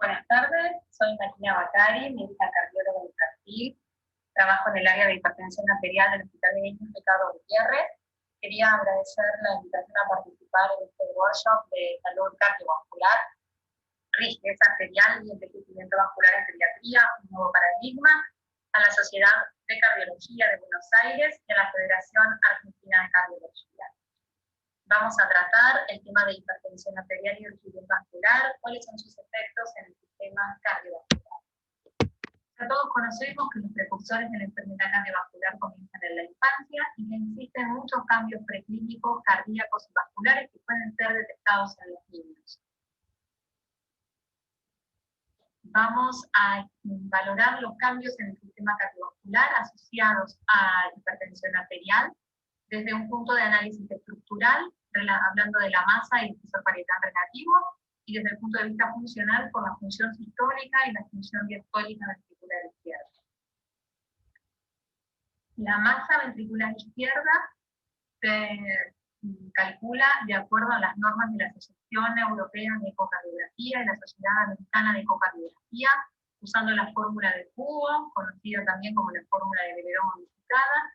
Buenas tardes, soy Marina Bacari, médica cardióloga infantil. Trabajo en el área de hipertensión arterial del Hospital de Niños Ricardo Gutiérrez. Quería agradecer la invitación a participar en este workshop de salud cardiovascular, rigidez arterial y envejecimiento vascular en pediatría, un nuevo paradigma, a la Sociedad de Cardiología de Buenos Aires y a la Federación Argentina de Cardiología. Vamos a tratar el tema de hipertensión arterial y rigidez vascular, cuáles son sus efectos en el sistema cardiovascular. Ya todos conocemos que los precursores de la enfermedad cardiovascular comienzan en la infancia y que existen muchos cambios preclínicos, cardíacos y vasculares que pueden ser detectados en los niños. Vamos a valorar los cambios en el sistema cardiovascular asociados a hipertensión arterial desde un punto de análisis estructural, hablando de la masa y el peso parietal relativo, y desde el punto de vista funcional por la función sistólica y la función diastólica ventricular izquierda. La masa ventricular izquierda se calcula de acuerdo a las normas de la Asociación Europea de Ecocardiografía y la Sociedad Americana de Ecocardiografía, usando la fórmula de cubo, conocida también como la fórmula de Leverón modificada,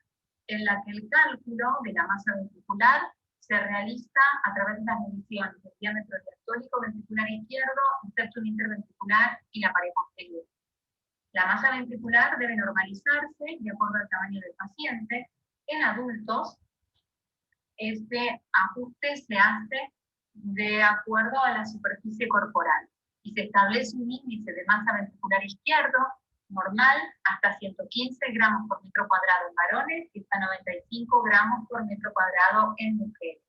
en la que el cálculo de la masa ventricular se realiza a través de las mediciones del diámetro diastólico ventricular izquierdo, el septum interventricular y la pared posterior. La masa ventricular debe normalizarse de acuerdo al tamaño del paciente. En adultos, este ajuste se hace de acuerdo a la superficie corporal y se establece un índice de masa ventricular izquierdo normal hasta 115 gramos por metro cuadrado en varones y hasta 95 gramos por metro cuadrado en mujeres.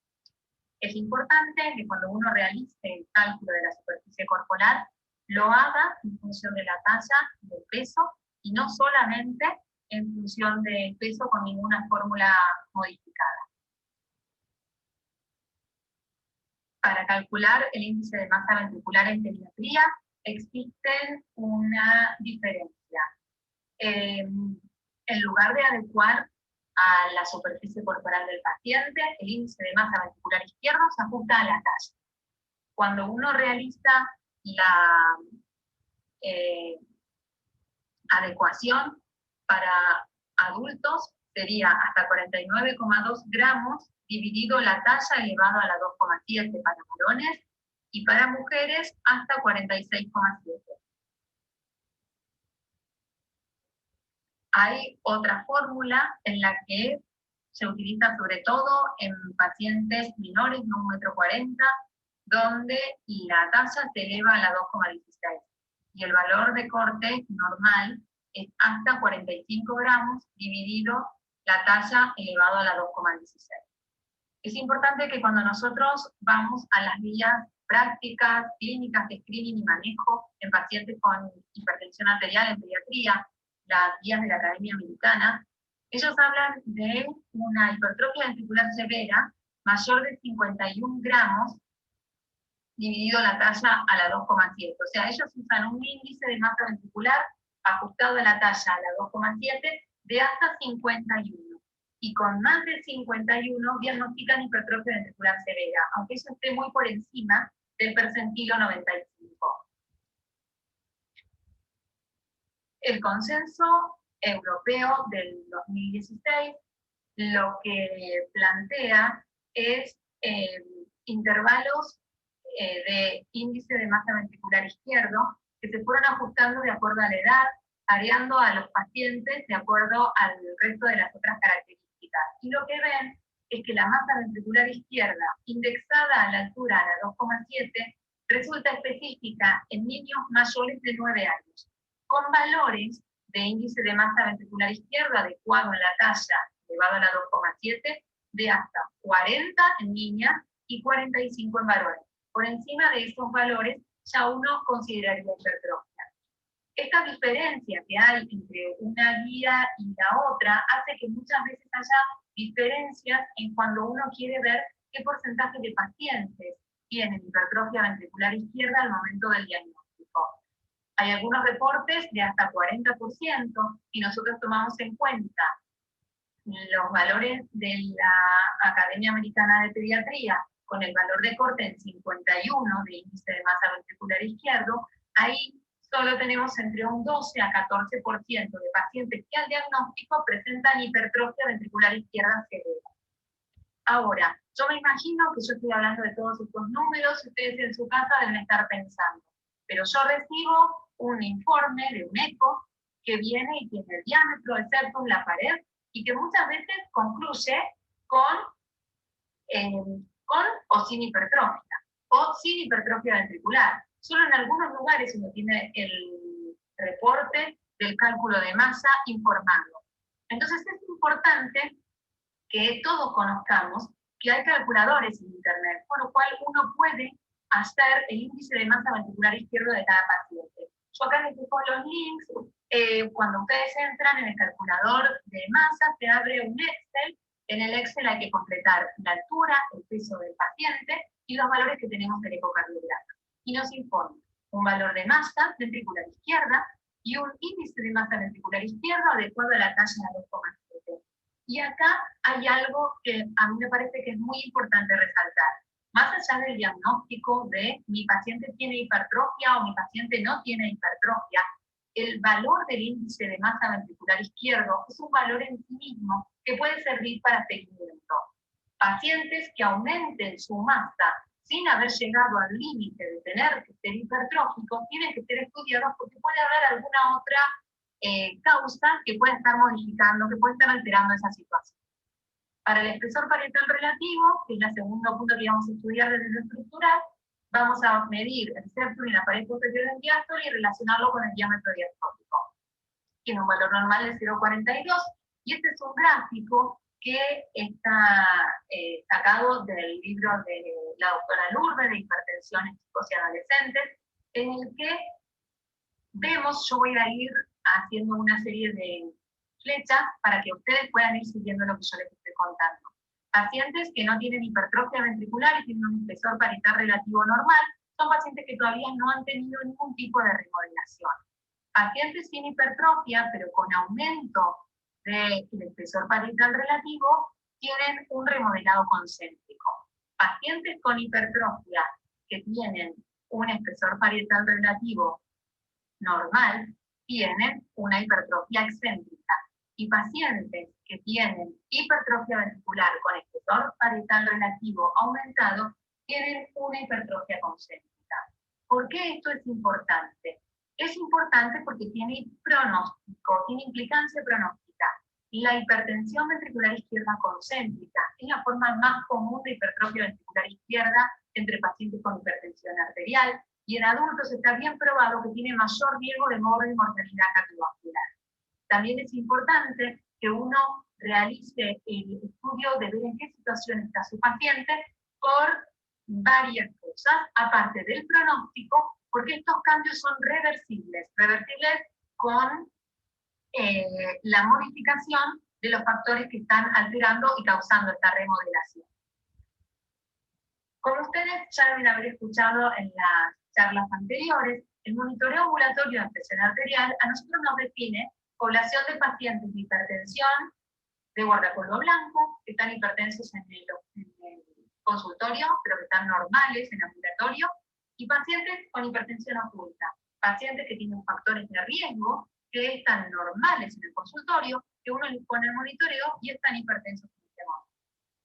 Es importante que cuando uno realice el cálculo de la superficie corporal, lo haga en función de la talla y del peso, y no solamente en función del peso con ninguna fórmula modificada. Para calcular el índice de masa ventricular en pediatría, existe una diferencia. En lugar de adecuar a la superficie corporal del paciente, el índice de masa ventricular izquierdo se ajusta a la talla. Cuando uno realiza la adecuación para adultos, sería hasta 49,2 gramos dividido la talla elevado a la 2,7 para varones y para mujeres hasta 46,7. Hay otra fórmula en la que se utiliza sobre todo en pacientes menores de 1,40 m, donde la talla se eleva a la 2,16 y el valor de corte normal es hasta 45 gramos dividido la talla elevado a la 2,16. Es importante que cuando nosotros vamos a las guías prácticas, clínicas de screening y manejo en pacientes con hipertensión arterial en pediatría, las guías de la Academia Americana, ellos hablan de una hipertrofia ventricular severa mayor de 51 gramos dividido la talla a la 2,7. O sea, ellos usan un índice de masa ventricular ajustado a la talla a la 2,7 de hasta 51. Y con más de 51 diagnostican hipertrofia ventricular severa, aunque eso esté muy por encima del percentilo 95. El consenso europeo del 2016 lo que plantea es intervalos de índice de masa ventricular izquierdo que se fueron ajustando de acuerdo a la edad, variando a los pacientes de acuerdo al resto de las otras características. Y lo que ven es que la masa ventricular izquierda, indexada a la altura a la 2,7, resulta específica en niños mayores de 9 años, con valores de índice de masa ventricular izquierda adecuado en la talla elevado a la 2,7 de hasta 40 en niñas y 45 en varones. Por encima de esos valores ya uno consideraría hipertrofia. Esta diferencia que hay entre una guía y la otra hace que muchas veces haya diferencias en cuando uno quiere ver qué porcentaje de pacientes tienen hipertrofia ventricular izquierda al momento del diagnóstico. Hay algunos reportes de hasta 40% y nosotros tomamos en cuenta los valores de la Academia Americana de Pediatría con el valor de corte en 51 de índice de masa ventricular izquierdo, ahí solo tenemos entre un 12 a 14% de pacientes que al diagnóstico presentan hipertrofia ventricular izquierda severa. Ahora, yo me imagino que yo estoy hablando de todos estos números, ustedes en su casa deben estar pensando, pero yo recibo un informe de un eco que viene y tiene el diámetro del septum, la pared, y que muchas veces concluye con o sin hipertrofia, o sin hipertrofia ventricular. Solo en algunos lugares uno tiene el reporte del cálculo de masa informado. Entonces es importante que todos conozcamos que hay calculadores en Internet, por lo cual uno puede hacer el índice de masa ventricular izquierdo de cada paciente. Yo acá les dejo los links. Cuando ustedes entran en el calculador de masa, se abre un Excel. En el Excel hay que completar la altura, el peso del paciente y los valores que tenemos del ecocardiograma. Y nos informa un valor de masa ventricular izquierda y un índice de masa ventricular izquierdo adecuado a la talla de 2,7. Y acá hay algo que a mí me parece que es muy importante resaltar. Más allá del diagnóstico de mi paciente tiene hipertrofia o mi paciente no tiene hipertrofia, el valor del índice de masa ventricular izquierdo es un valor en sí mismo que puede servir para seguimiento. Pacientes que aumenten su masa sin haber llegado al límite de tener que ser hipertróficos tienen que ser estudiados porque puede haber alguna otra causa que puede estar modificando, que puede estar alterando esa situación. Para el espesor parietal relativo, que es el segundo punto que vamos a estudiar desde lo estructural, vamos a medir el septum y la pared posterior del diástolo y relacionarlo con el diámetro diastólico. Tiene un valor normal de 0,42, y este es un gráfico que está sacado del libro de la doctora Lourdes de hipertensión en chicos y adolescentes, en el que vemos, yo voy a ir haciendo una serie de flechas para que ustedes puedan ir siguiendo lo que yo les estoy contando. Pacientes que no tienen hipertrofia ventricular y tienen un espesor parietal relativo normal, son pacientes que todavía no han tenido ningún tipo de remodelación. Pacientes sin hipertrofia, pero con aumento del espesor parietal relativo, tienen un remodelado concéntrico. Pacientes con hipertrofia que tienen un espesor parietal relativo normal, tienen una hipertrofia excéntrica. Y pacientes que tienen hipertrofia ventricular con espesor parietal relativo aumentado, tienen una hipertrofia concéntrica. ¿Por qué esto es importante? Es importante porque tiene pronóstico, tiene implicancia pronóstica. La hipertensión ventricular izquierda concéntrica es la forma más común de hipertrofia ventricular izquierda entre pacientes con hipertensión arterial, y en adultos está bien probado que tiene mayor riesgo de morbo y mortalidad cardiovascular. También es importante que uno realice el estudio de ver en qué situación está su paciente por varias cosas, aparte del pronóstico, porque estos cambios son reversibles con la modificación de los factores que están alterando y causando esta remodelación. Como ustedes ya deben haber escuchado en las charlas anteriores, el monitoreo ambulatorio de presión arterial a nosotros nos define población de pacientes de hipertensión de guardapolvo blanco, que están hipertensos en el consultorio, pero que están normales en ambulatorio, y pacientes con hipertensión oculta, pacientes que tienen factores de riesgo, que están normales en el consultorio, que uno les pone el monitoreo y están hipertensos en este momento.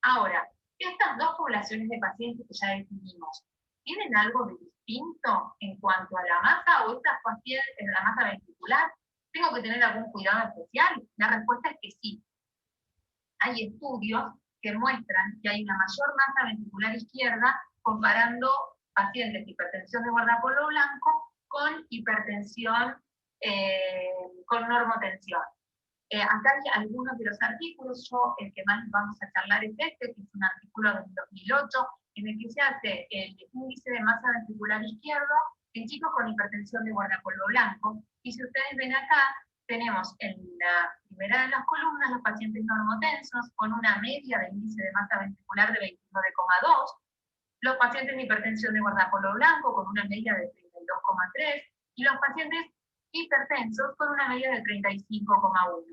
Ahora, estas dos poblaciones de pacientes que ya definimos, ¿tienen algo de distinto en cuanto a la masa o estas pacientes en la masa ventricular? ¿Tengo que tener algún cuidado especial? La respuesta es que sí. Hay estudios que muestran que hay una mayor masa ventricular izquierda comparando pacientes de hipertensión de guardapolvo blanco con hipertensión con normotensión. Acá hay algunos de los artículos, el que más vamos a charlar es este, que es un artículo del 2008, en el que se hace el índice de masa ventricular izquierdo en chicos con hipertensión de guardapolvo blanco. Y si ustedes ven acá, tenemos en la primera de las columnas los pacientes normotensos con una media de índice de masa ventricular de 29,2, los pacientes de hipertensión de guardapolvo blanco con una media de 32,3 y los pacientes hipertensos con una media de 35,1.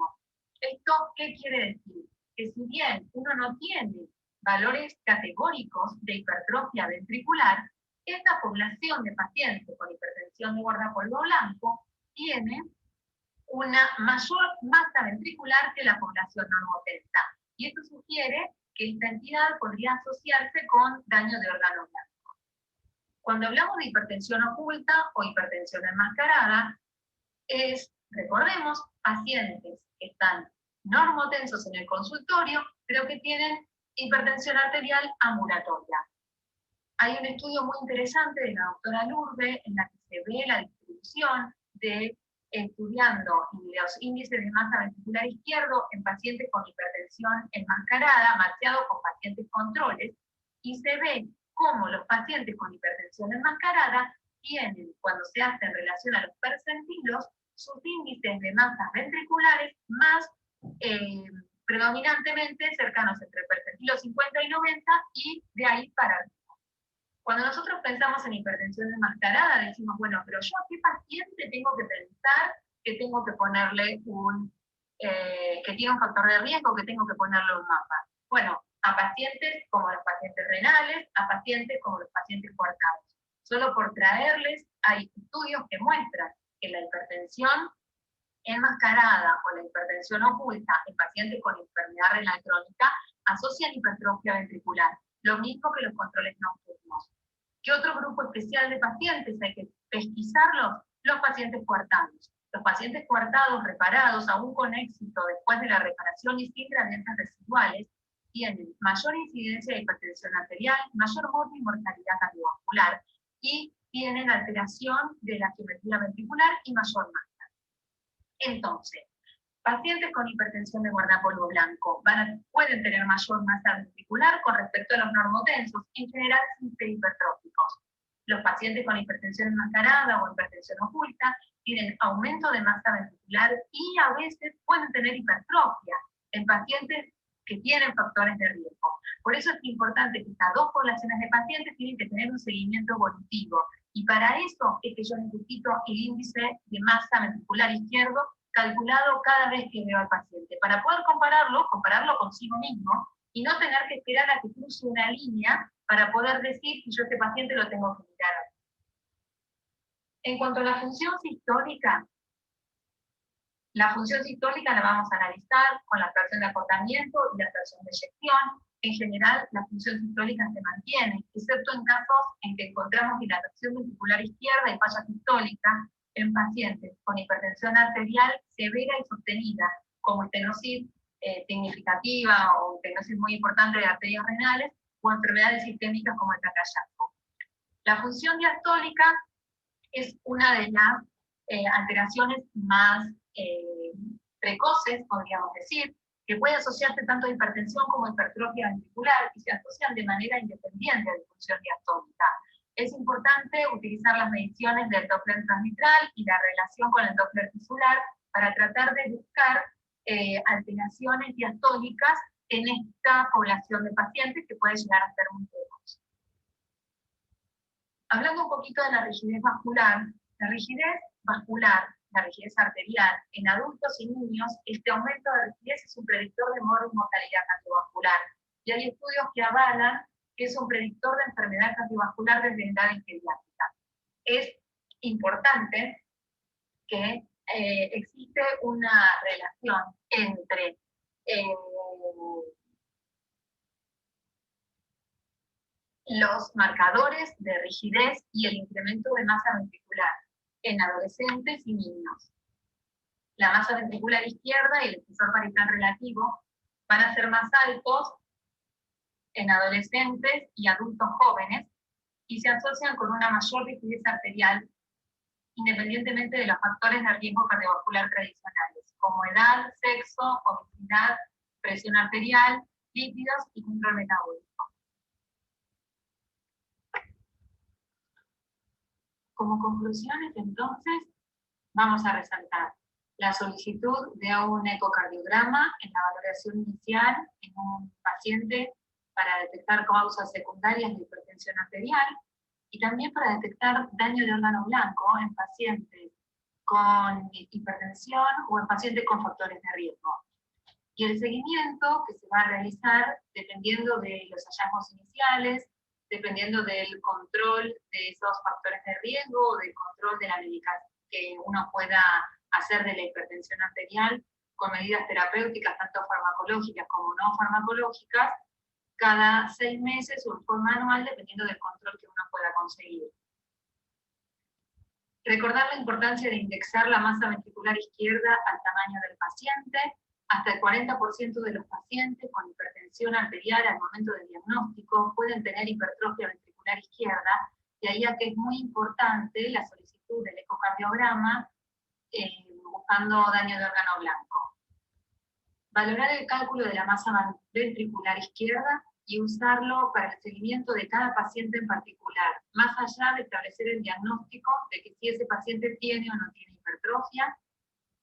¿Esto qué quiere decir? Que si bien uno no tiene valores categóricos de hipertrofia ventricular, esta población de pacientes con hipertensión hipertensión de guardapolvo blanco tiene una mayor masa ventricular que la población normotensa. Y esto sugiere que esta entidad podría asociarse con daño de órgano blanco. Cuando hablamos de hipertensión oculta o hipertensión enmascarada, recordemos, pacientes que están normotensos en el consultorio, pero que tienen hipertensión arterial ambulatoria. Hay un estudio muy interesante de la doctora Lourdes en la que se ve la distribución de estudiando los índices de masa ventricular izquierdo en pacientes con hipertensión enmascarada, macheado con pacientes controles, y se ve cómo los pacientes con hipertensión enmascarada tienen, cuando se hace en relación a los percentilos, sus índices de masas ventriculares más predominantemente cercanos entre el percentilo 50 y 90 y de ahí para arriba. Cuando nosotros pensamos en hipertensión enmascarada, decimos, bueno, pero yo a qué paciente tengo que pensar que tengo que ponerle que tiene un factor de riesgo, que tengo que ponerle un mapa. Bueno, a pacientes como los pacientes renales, a pacientes como los pacientes coartados. Solo por traerles, hay estudios que muestran que la hipertensión enmascarada o la hipertensión oculta en pacientes con enfermedad renal crónica asocian hipertrofia ventricular, lo mismo que los controles nocturnos. ¿Qué otro grupo especial de pacientes hay que pesquisarlos? Los pacientes coartados. Los pacientes coartados reparados, aún con éxito después de la reparación y sin gradientes residuales, tienen mayor incidencia de hipertensión arterial, mayor muerte y mortalidad cardiovascular, y tienen alteración de la geometría ventricular y mayor masa. Entonces, pacientes con hipertensión de guardapolvo blanco pueden tener mayor masa ventricular con respecto a los normotensos, en general sin ser hipertróficos. Los pacientes con hipertensión enmascarada o hipertensión oculta tienen aumento de masa ventricular y a veces pueden tener hipertrofia en pacientes que tienen factores de riesgo. Por eso es importante que estas dos poblaciones de pacientes tienen que tener un seguimiento evolutivo. Y para eso es que yo necesito el índice de masa ventricular izquierdo calculado cada vez que veo al paciente, para poder compararlo consigo mismo, y no tener que esperar a que cruce una línea para poder decir que yo a este paciente lo tengo que mirar. En cuanto a la función sistólica la vamos a analizar con la fracción de acortamiento y la fracción de eyección. En general, la función sistólica se mantiene, excepto en casos en que encontramos dilatación ventricular izquierda y falla sistólica en pacientes con hipertensión arterial severa y sostenida, como estenosis significativa o estenosis muy importante de arterias renales, o enfermedades sistémicas como el Takayama. La función diastólica es una de las alteraciones más precoces, podríamos decir, que puede asociarse tanto a hipertensión como a hipertrofia ventricular y se asocian de manera independiente a la función diastólica. Es importante utilizar las mediciones del Doppler transmitral y la relación con el Doppler tisular para tratar de buscar alteraciones diastólicas en esta población de pacientes que puede llegar a ser muy precoz. Hablando un poquito de la rigidez vascular, la rigidez arterial en adultos y niños, este aumento de rigidez es un predictor de mortalidad cardiovascular. Y hay estudios que avalan que es un predictor de enfermedad cardiovascular desde edad pediátrica. Es importante que existe una relación entre los marcadores de rigidez y el incremento de masa ventricular en adolescentes y niños. La masa ventricular izquierda y el espesor parietal relativo van a ser más altos en adolescentes y adultos jóvenes y se asocian con una mayor rigidez arterial independientemente de los factores de riesgo cardiovascular tradicionales, como edad, sexo, obesidad, presión arterial, lípidos y control metabólico. Como conclusiones, entonces, vamos a resaltar la solicitud de un ecocardiograma en la valoración inicial en un paciente para detectar causas secundarias de hipertensión arterial y también para detectar daño de órgano blanco en pacientes con hipertensión o en pacientes con factores de riesgo. Y el seguimiento que se va a realizar dependiendo de los hallazgos iniciales, dependiendo del control de esos factores de riesgo o del control de la medicación que uno pueda hacer de la hipertensión arterial con medidas terapéuticas, tanto farmacológicas como no farmacológicas, cada 6 meses o en forma anual, dependiendo del control que uno pueda conseguir. Recordar la importancia de indexar la masa ventricular izquierda al tamaño del paciente. Hasta el 40% de los pacientes con hipertensión arterial al momento del diagnóstico pueden tener hipertrofia ventricular izquierda, y ahí es que es muy importante la solicitud del ecocardiograma buscando daño de órgano blanco. Valorar el cálculo de la masa ventricular izquierda y usarlo para el seguimiento de cada paciente en particular, más allá de establecer el diagnóstico de que si ese paciente tiene o no tiene hipertrofia.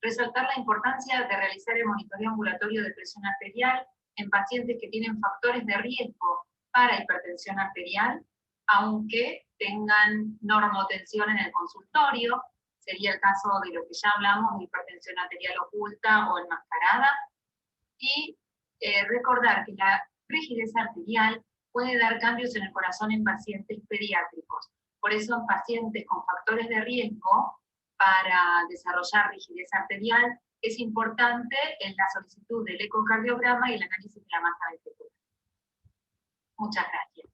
Resaltar la importancia de realizar el monitoreo ambulatorio de presión arterial en pacientes que tienen factores de riesgo para hipertensión arterial, aunque tengan normotensión en el consultorio. Sería el caso de lo que ya hablamos de hipertensión arterial oculta o enmascarada. Y recordar que la rigidez arterial puede dar cambios en el corazón en pacientes pediátricos. Por eso en pacientes con factores de riesgo para desarrollar rigidez arterial es importante en la solicitud del ecocardiograma y el análisis de la masa ventricular. Muchas gracias.